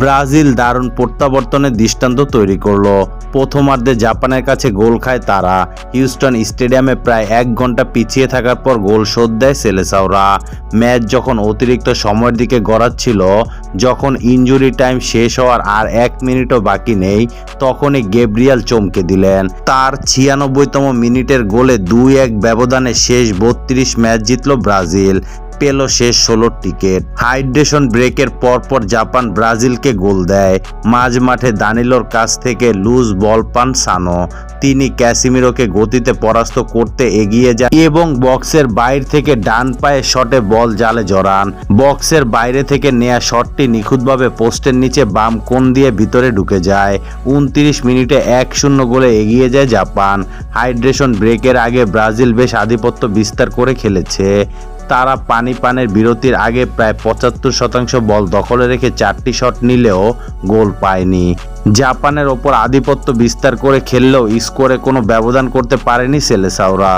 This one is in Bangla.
ব্রাজিল দারুণ প্রত্যাবর্তনের দৃষ্টান্ত তৈরি করলো। প্রথমার্ধে জাপানের কাছে গোল খায় তারা। হিউস্টন স্টেডিয়ামে প্রায় 1 ঘন্টা পিছিয়ে থাকার পর গোল শোধ দেয় সেলেসাওরা। ম্যাচ যখন অতিরিক্ত সময়ের দিকে গড়াচ্ছিল, যখন ইনজুরি টাইম শেষ হওয়ার আর 1 মিনিটও বাকি নেই, তখনই গ্যাব্রিয়েল চমকে দিলেন। তার 96তম মিনিটের গোলে 2-1 ব্যবধানে শেষ 32 ম্যাচ জিতল ব্রাজিল, পেল শেষ 16 টিকিট। হাইড্রেশন ব্রেকের পরপর জাপান ব্রাজিলকে গোল দেয়। মাঝ মাঠে দানিলোর কাছ থেকে লুজ বল পান সানো। তিনি ক্যাসিমিরোকে গতিতে পরাস্ত করতে এগিয়ে যান এবং বক্সের বাইরে থেকে ডান পায়ে শটে বল জালে জড়ান। বক্সের বাইরে থেকে নেয়া শটটি নিখুঁতভাবে পোস্টের নিচে বাম কোণ দিয়ে ভিতরে ঢুকে যায়। 29 মিনিটে 1-0 গোলে এগিয়ে যায় জাপান। হাইড্রেশন ব্রেকের আগে ব্রাজিল বেশ আধিপত্য বিস্তার করে খেলেছে। তারা পানির বিরতির আগে প্রায় 75% বল দখলে রেখে 4টি শট নিলেও গোল পায়নি। জাপানের ওপর আধিপত্য বিস্তার করে খেললেও স্কোরে কোনো ব্যবধান করতে পারেনি সেলেসাওরা।